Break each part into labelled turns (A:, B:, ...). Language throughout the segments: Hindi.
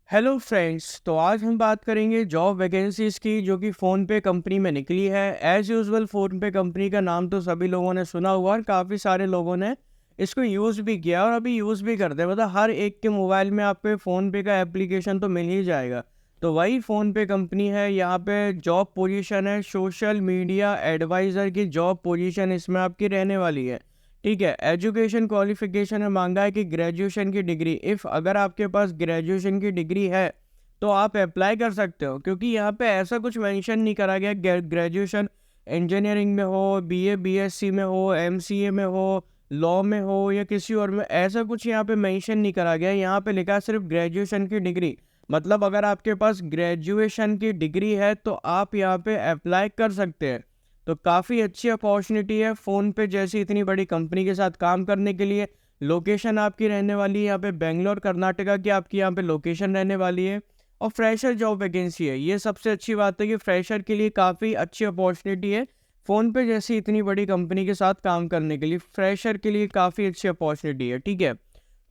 A: हेलो फ्रेंड्स, तो आज हम बात करेंगे जॉब वैकेंसीज़ की जो कि फ़ोनपे कंपनी में निकली है। एज़ यूजुअल फ़ोनपे कंपनी का नाम तो सभी लोगों ने सुना हुआ और काफ़ी सारे लोगों ने इसको यूज़ भी किया और अभी यूज़ भी करते हैं। मतलब हर एक के मोबाइल में आपको फ़ोनपे का एप्लीकेशन तो मिल ही जाएगा। तो वही फ़ोनपे कंपनी है। यहाँ पे जॉब पोजीशन है सोशल मीडिया एडवाइज़र की जॉब पोजीशन इसमें आपकी रहने वाली है। ठीक है, एजुकेशन क्वालिफिकेशन में मांगा है कि ग्रेजुएशन की डिग्री। इफ़ अगर आपके पास ग्रेजुएशन की डिग्री है तो आप अप्लाई कर सकते हो, क्योंकि यहाँ पे ऐसा कुछ मेंशन नहीं करा गया ग्रेजुएशन इंजीनियरिंग में हो, बीए बीएससी में हो, एमसीए में हो, लॉ में हो या किसी और में, ऐसा कुछ यहाँ पे मेंशन नहीं करा गया। यहाँ पे लिखा है सिर्फ ग्रेजुएशन की डिग्री। मतलब अगर आपके पास ग्रेजुएशन की डिग्री है तो आप यहाँ पे अप्लाई कर सकते हैं। तो काफ़ी अच्छी अपॉर्चुनिटी है फ़ोनपे जैसी इतनी बड़ी कंपनी के साथ काम करने के लिए। लोकेशन आपकी रहने वाली है यहाँ पे बेंगलोर कर्नाटका की, आपकी यहाँ पे लोकेशन रहने वाली है और फ्रेशर जॉब वैकेंसी है। ये सबसे अच्छी बात है कि फ्रेशर के लिए काफ़ी अच्छी अपॉर्चुनिटी है। फ़ोनपे जैसी इतनी बड़ी कंपनी के साथ काम करने के लिए फ्रेशर के लिए काफ़ी अच्छी अपॉर्चुनिटी है। ठीक है,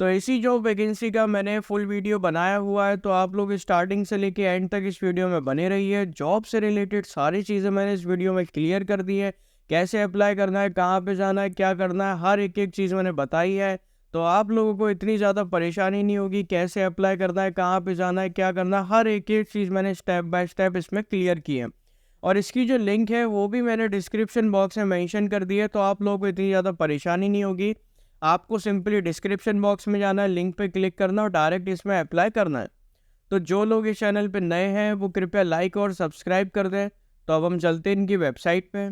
A: तो इसी जॉब वैकेंसी का मैंने फुल वीडियो बनाया हुआ है, तो आप लोग स्टार्टिंग से लेके एंड तक इस वीडियो में बने रहिए। जॉब से रिलेटेड सारी चीज़ें मैंने इस वीडियो में क्लियर कर दी है। कैसे अप्लाई करना है, कहाँ पे जाना है, क्या करना है, हर एक एक चीज़ मैंने बताई है। तो आप लोगों को इतनी ज़्यादा परेशानी नहीं होगी। कैसे अप्लाई करना है, कहाँ पे जाना है, क्या करना है, हर एक एक चीज़ मैंने स्टेप बाय स्टेप इसमें क्लियर की है। और इसकी जो लिंक है वो भी मैंने डिस्क्रिप्शन बॉक्स में मेंशन कर दी है, तो आप लोगों को इतनी ज़्यादा परेशानी नहीं होगी। आपको सिंपली डिस्क्रिप्शन बॉक्स में जाना है, लिंक पे क्लिक करना और डायरेक्ट इसमें अप्लाई करना है। तो जो लोग इस चैनल पे नए हैं वो कृपया लाइक और सब्सक्राइब कर दें। तो अब हम चलते हैं इनकी वेबसाइट पे।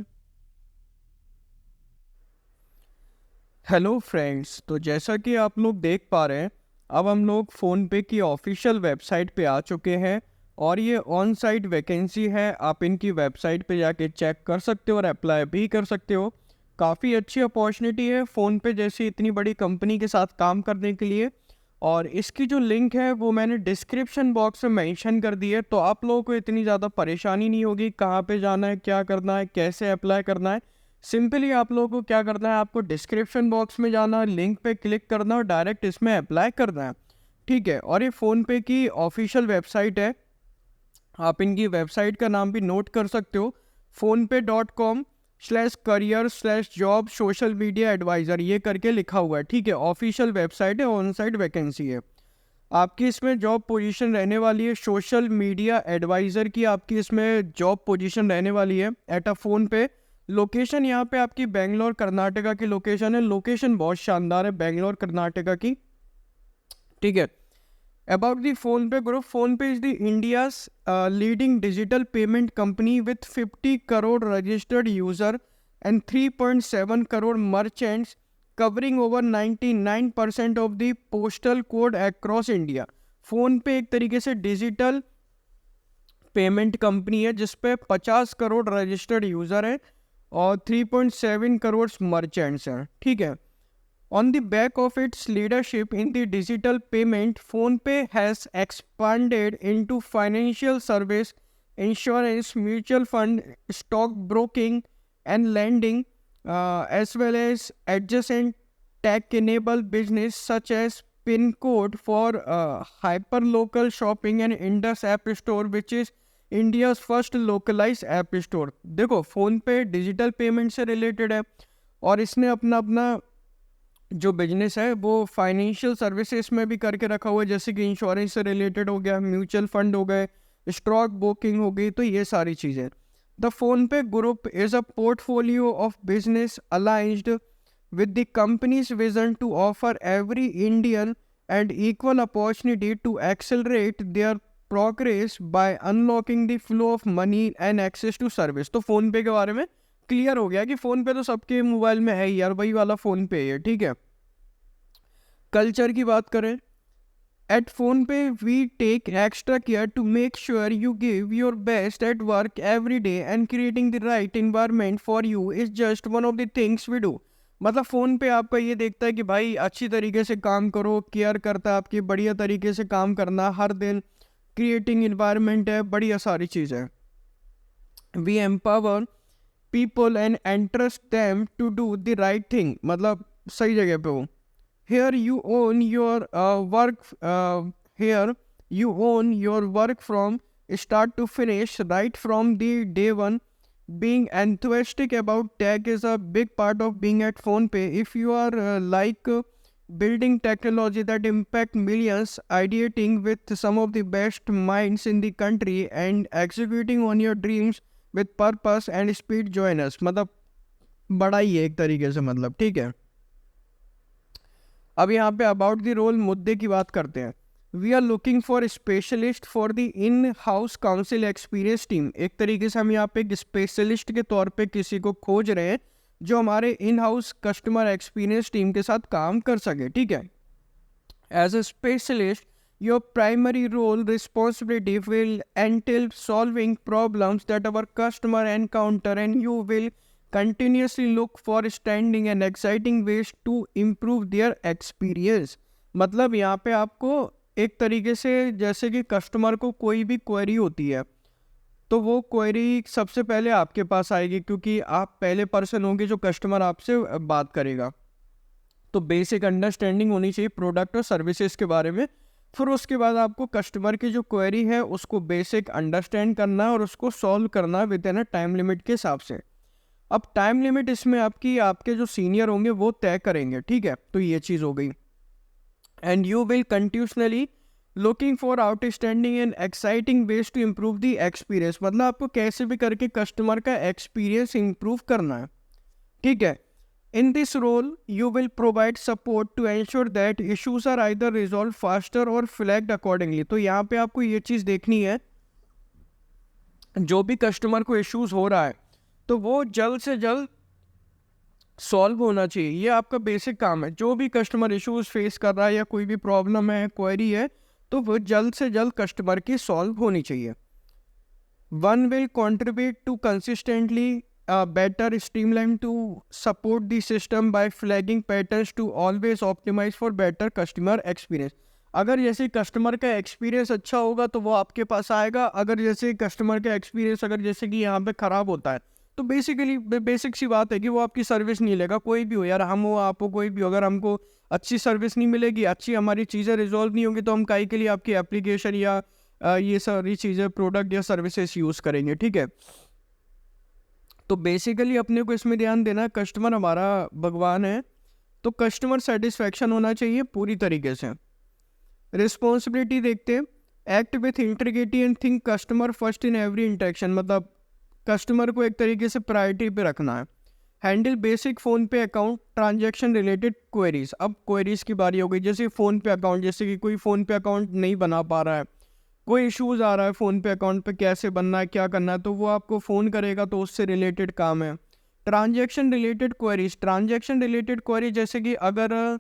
A: हेलो फ्रेंड्स, तो जैसा कि आप लोग देख पा रहे हैं, अब हम लोग फ़ोनपे की ऑफिशियल वेबसाइट पे आ चुके हैं और ये ऑन साइट वैकेंसी है। आप इनकी वेबसाइट पे जाके चेक कर सकते हो और अप्लाई भी कर सकते हो। काफ़ी अच्छी अपॉर्चुनिटी है फ़ोनपे जैसी इतनी बड़ी कंपनी के साथ काम करने के लिए। और इसकी जो लिंक है वो मैंने डिस्क्रिप्शन बॉक्स में मेंशन कर दी है, तो आप लोगों को इतनी ज़्यादा परेशानी नहीं होगी कहाँ पे जाना है, क्या करना है, कैसे अप्लाई करना है। सिंपली आप लोगों को क्या करना है, आपको डिस्क्रिप्शन बॉक्स में जाना है, लिंक पे क्लिक करना और डायरेक्ट इसमें अप्लाई करना है। ठीक है, और ये फ़ोनपे की ऑफिशियल वेबसाइट है। आप इनकी वेबसाइट का नाम भी नोट कर सकते हो, phonepay.com/career/job सोशल मीडिया एडवाइज़र, ये करके लिखा हुआ है। ठीक है, ऑफिशियल वेबसाइट है, ऑन साइट वैकेंसी है। आपकी इसमें जॉब पोजीशन रहने वाली है सोशल मीडिया एडवाइज़र की, आपकी इसमें जॉब पोजीशन रहने वाली है एट अ फ़ोन पे। लोकेशन यहाँ पे आपकी बेंगलोर कर्नाटका की लोकेशन है। लोकेशन बहुत शानदार है बेंगलोर कर्नाटका की। ठीक है, about the PhonePe group, PhonePe is the India's leading digital payment company with 50 crore registered user and 3.7 crore merchants covering over 99% of the postal code across India. PhonePe एक तरीके से डिजिटल पेमेंट कंपनी है जिसपे 50 करोड़ रजिस्टर्ड यूज़र है और 3.7 करोड़ मर्चेंट्स हैं। ठीक है, on the back of its leadership in the digital payment, PhonePe has expanded into financial service, insurance, mutual fund, stock broking, and lending, as well as adjacent tech-enabled business such as PinCode for hyperlocal shopping and Indus App Store, which is India's first localized app store. देखो, PhonePe डिजिटल पेमेंट से रिलेटेड है और इसने अपना अपना जो बिजनेस है वो फाइनेंशियल सर्विसेज में भी करके रखा हुआ है, जैसे कि इंश्योरेंस से रिलेटेड हो गया, म्यूचुअल फंड हो गए, स्टॉक ब्रोकिंग हो गई, तो ये सारी चीज़ें। The PhonePe group is a portfolio of business aligned with the company's vision to offer every Indian and equal opportunity to accelerate their progress by unlocking the flow of money and access to service। तो फ़ोन पे के बारे में क्लियर हो गया कि फ़ोन पे तो सबके मोबाइल में है यार, वही वाला फ़ोन पे है। ठीक है, कल्चर की बात करें, at PhonePe, we take extra care to make sure you give your best at work every day, and creating the right environment for you is just one of the things we do। मतलब फ़ोन पे आपका ये देखता है कि भाई अच्छी तरीके से काम करो, केयर करता है आपकी, बढ़िया तरीके से काम करना हर दिन, क्रिएटिंग इन्वायरमेंट है, बढ़िया सारी चीज़ है। We empower people and entrust them to do the right thing, मतलब सही जगह पे हो। Here you own your work here You own your work from start to finish, right from the day one. Being enthusiastic about tech is a big part of being at PhonePe. If you are building technology that impact millions, ideating with some of the best minds in the country, and executing on your dreams with purpose and speed, join us. मतलब बड़ा ही है एक तरीके से, मतलब ठीक है। अब यहाँ पे अबाउट द रोल मुद्दे की बात करते हैं। We are looking for specialist for the in house council experience team. एक तरीके से हम यहाँ पे एक स्पेशलिस्ट के तौर पे किसी को खोज रहे हैं जो हमारे in house customer experience team के साथ काम कर सके, ठीक है। As a specialist, your primary role responsibility will entail solving problems that our customer encounter, and you will continuously look for standing and exciting ways to improve their experience। मतलब यहाँ पे आपको एक तरीके से, जैसे कि कस्टमर को कोई भी क्वेरी होती है तो वो क्वेरी सबसे पहले आपके पास आएगी, क्योंकि आप पहले पर्सन होंगे जो कस्टमर आपसे बात करेगा। तो बेसिक अंडरस्टैंडिंग होनी चाहिए प्रोडक्ट और सर्विसेज के बारे में। फिर उसके बाद आपको कस्टमर की जो क्वेरी है उसको बेसिक अंडरस्टैंड करना और उसको सॉल्व करना with in a time limit के हिसाब से। अब टाइम लिमिट इसमें आपके जो सीनियर होंगे वो तय करेंगे, ठीक है। तो ये चीज़ हो गई। And you will continuously looking for outstanding and exciting ways to improve the experience. मतलब आपको कैसे भी करके कस्टमर का एक्सपीरियंस इम्प्रूव करना है, ठीक है। In this role you will provide support to ensure that issues are either resolve faster और फ्लैग्ड अकॉर्डिंगली। तो यहाँ पे आपको ये चीज़ देखनी है, जो भी कस्टमर को इशूज़ हो रहा है तो वो जल्द से जल्द सॉल्व होना चाहिए। ये आपका बेसिक काम है। जो भी कस्टमर इश्यूज फेस कर रहा है या कोई भी प्रॉब्लम है, क्वेरी है, तो वो जल्द से जल्द कस्टमर की सॉल्व होनी चाहिए। One will contribute to consistently better streamline to support the system by flagging patterns to always optimise for better customer experience. अगर जैसे कस्टमर का एक्सपीरियंस अच्छा होगा तो वो आपके पास आएगा। अगर जैसे कस्टमर का एक्सपीरियंस अगर जैसे कि यहाँ पे ख़राब होता है तो बेसिकली बेसिक सी बात है कि वो आपकी सर्विस नहीं लेगा। कोई भी हो यार, हम हो, आप हो, कोई भी हो, अगर हमको अच्छी सर्विस नहीं मिलेगी, अच्छी हमारी चीज़ें रिजॉल्व नहीं होंगी, तो हम काहे के लिए आपकी एप्लीकेशन या ये सारी चीज़ें, प्रोडक्ट या सर्विसेज यूज़ करेंगे, ठीक है। तो बेसिकली अपने को इसमें ध्यान देना है, कस्टमर हमारा भगवान है, तो कस्टमर सेटिस्फैक्शन होना चाहिए पूरी तरीके से। रिस्पॉन्सिबिलिटी देखते हैं। Act with integrity and think customer first in every interaction. मतलब कस्टमर को एक तरीके से प्रायोरिटी पे रखना है। हैंडल बेसिक फ़ोन पे अकाउंट ट्रांजैक्शन रिलेटेड क्वेरीज। अब क्वेरीज की बारी हो गई, जैसे फ़ोन पे अकाउंट, जैसे कि कोई फ़ोन पे अकाउंट नहीं बना पा रहा है, कोई इश्यूज़ आ रहा है फ़ोन पे अकाउंट पे, कैसे बनना है, क्या करना है, तो वो आपको फ़ोन करेगा, तो उससे रिलेटेड काम है। Transaction related queries. Transaction related query जैसे कि अगर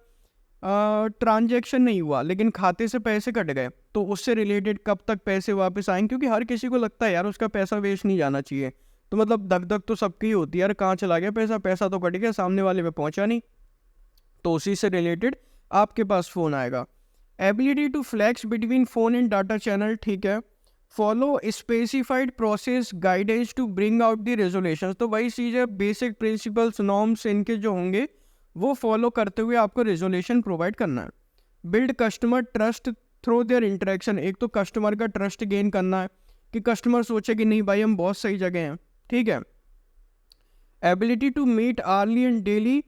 A: ट्रांजैक्शन नहीं हुआ लेकिन खाते से पैसे कट गए तो उससे रिलेटेड कब तक पैसे वापस आएंगे, क्योंकि हर किसी को लगता है यार उसका पैसा वेस्ट नहीं जाना चाहिए। तो मतलब दग दग तो सबकी होती है यार, कहाँ चला गया पैसा, पैसा तो कट गया, सामने वाले पे पहुंचा नहीं, तो उसी से रिलेटेड आपके पास फ़ोन आएगा। Ability to flex between phone and data channel, ठीक है। Follow specified process guidance to bring out the resolution. तो वही चीज़ है, बेसिक प्रिंसिपल्स नॉर्म्स इनके जो होंगे वो फॉलो करते हुए आपको रेजोल्यूशन प्रोवाइड करना है। Build customer trust through their interaction. एक तो कस्टमर का ट्रस्ट गेन करना है कि कस्टमर सोचे कि नहीं भाई हम बहुत सही जगह हैं, ठीक है। Ability to meet early and daily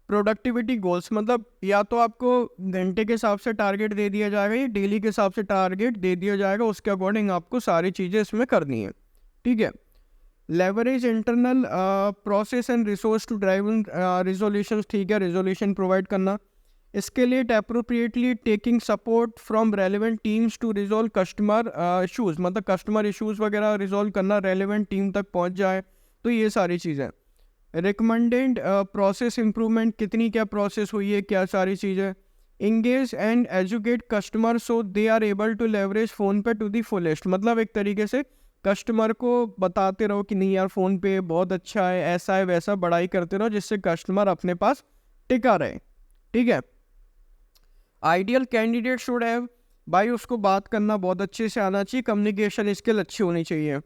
A: productivity goals. मतलब या तो आपको घंटे के हिसाब से टारगेट दे दिया जाएगा या डेली के हिसाब से टारगेट दे दिया जाएगा, उसके अकॉर्डिंग आपको सारी चीज़ें इसमें करनी है, ठीक है। Leverage internal process and resource to drive resolution, ठीक है, रिजोल्यूशन प्रोवाइड करना। Escalate appropriately taking support from relevant teams to resolve customer issues। मतलब कस्टमर इश्यूज वगैरह रिजॉल्व करना, रेलिवेंट टीम तक पहुंच जाए, तो ये सारी चीज़ें। रिकमेंडेड प्रोसेस इम्प्रूवमेंट, कितनी क्या प्रोसेस हुई है, क्या सारी चीज़ें। Engage and educate customer so they are able to leverage PhonePe to the fullest. मतलब एक तरीके से कस्टमर को बताते रहो कि नहीं यार फ़ोन पे बहुत अच्छा है, ऐसा है वैसा, बड़ाई करते रहो जिससे कस्टमर अपने पास टिका रहे, ठीक है। आइडियल कैंडिडेट शुड हैव, भाई उसको बात करना बहुत अच्छे से आना चाहिए, कम्युनिकेशन स्किल अच्छी होनी चाहिए,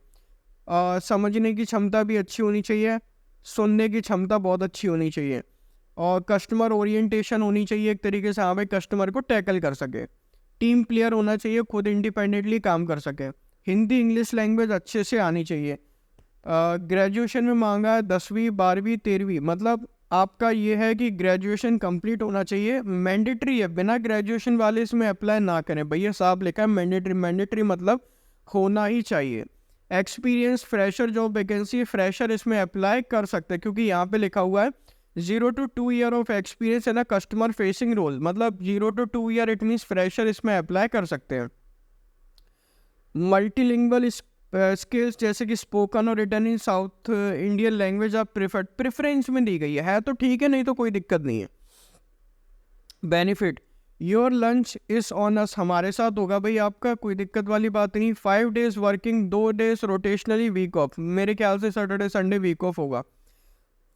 A: समझने की क्षमता भी अच्छी होनी चाहिए, सुनने की क्षमता बहुत अच्छी होनी चाहिए, और कस्टमर ओरिएंटेशन होनी चाहिए एक तरीके से, हाँ भाई कस्टमर को टैकल कर सके, टीम प्लेयर होना चाहिए, खुद इंडिपेंडेंटली काम कर सके, हिंदी इंग्लिश लैंग्वेज अच्छे से आनी चाहिए। ग्रेजुएशन में मांगा है 10वीं 12वीं 13वीं, मतलब आपका ये है कि ग्रेजुएशन कंप्लीट होना चाहिए, मैंडेटरी है, बिना ग्रेजुएशन वाले इसमें अप्लाई ना करें भैया, साहब लिखा है मैंडेटरी, मैंडेटरी मतलब होना ही चाहिए। Experience fresher job vacancy, fresher इसमें अप्लाई कर सकते हैं क्योंकि यहाँ पे लिखा हुआ है 0 to 2 ईयर ऑफ एक्सपीरियंस है ना कस्टमर फेसिंग रोल, मतलब 0 to 2 year, it means fresher इसमें अप्लाई कर सकते हैं। मल्टीलिंगुअल स्किल्स जैसे कि स्पोकन और written in South Indian language आप प्रेफरेंस में दी गई है तो ठीक है, नहीं तो कोई दिक्कत नहीं है। Benefit, your lunch is on us, हमारे साथ होगा भाई आपका, कोई दिक्कत वाली बात नहीं। 5 days working, 2 days rotationally week off, मेरे ख्याल से सैटरडे संडे वीक ऑफ होगा।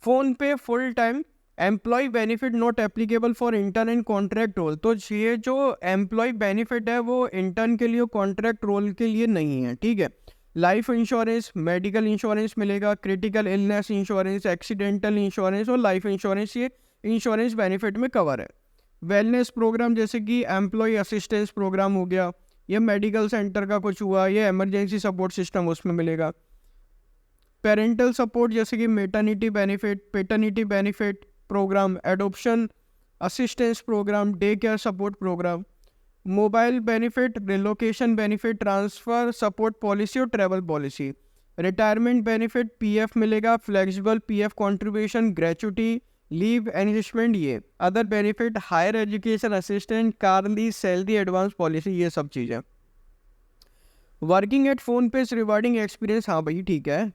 A: PhonePe full time, employ benefit not applicable for intern and contract role, तो ये जो एम्प्लॉय बेनिफिट है वो इंटर्न के लिए, कॉन्ट्रैक्ट रोल के लिए नहीं है, ठीक है। लाइफ इंश्योरेंस, मेडिकल इंश्योरेंस मिलेगा, critical illness insurance, accidental insurance और लाइफ इंश्योरेंस, ये इंश्योरेंस बेनिफिट में कवर है। वेलनेस प्रोग्राम जैसे कि एम्प्लॉय असिस्टेंस प्रोग्राम हो गया, या मेडिकल सेंटर का कुछ हुआ, या इमरजेंसी सपोर्ट सिस्टम उसमें मिलेगा। पेरेंटल सपोर्ट जैसे कि maternity benefit, paternity benefit program, adoption assistance program, day care support program, mobile benefit, relocation benefit, transfer support policy और travel policy. Retirement benefit, PF मिलेगा, flexible PF contribution, gratuity, leave enrichment, ये other benefit, higher education assistant, car lease, salary advance policy, ये सब चीज़ें। Working at PhonePe rewarding experience, हाँ भाई ठीक है।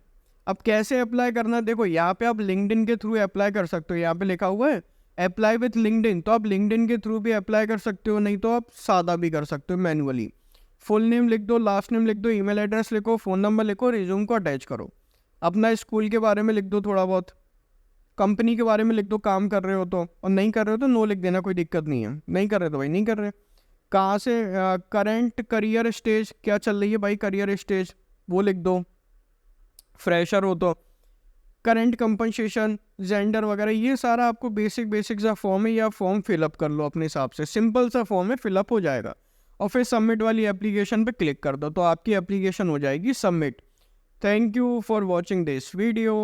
A: अब कैसे अप्लाई करना, देखो यहाँ पे आप लिंक्डइन के थ्रू अप्लाई कर सकते हो, यहाँ पे लिखा हुआ है अप्लाई विथ लिंक्डइन, तो आप लिंक्डइन के थ्रू भी अप्लाई कर सकते हो, नहीं तो आप सादा भी कर सकते हो मैनुअली। फुल नेम लिख दो, लास्ट नेम लिख दो, ईमेल एड्रेस लिखो, फ़ोन नंबर लिखो, रिज्यूम को अटैच करो, अपना स्कूल के बारे में लिख दो थोड़ा बहुत, कंपनी के बारे में लिख दो काम कर रहे हो तो, और नहीं कर रहे हो तो नो लिख देना, कोई दिक्कत नहीं है, नहीं कर रहे तो भाई नहीं कर रहे। कहाँ से, करंट करियर स्टेज क्या चल रही है भाई, करियर स्टेज वो लिख दो, फ्रेशर हो तो करंट कंपनसेशन, जेंडर वगैरह, ये सारा आपको बेसिक सा फॉर्म है, या फॉर्म फिलअप कर लो अपने हिसाब से, सिंपल सा फॉर्म है, फिलअप हो जाएगा, और फिर सबमिट वाली एप्लीकेशन पे क्लिक कर दो तो आपकी एप्लीकेशन हो जाएगी submit. Thank you for watching this video.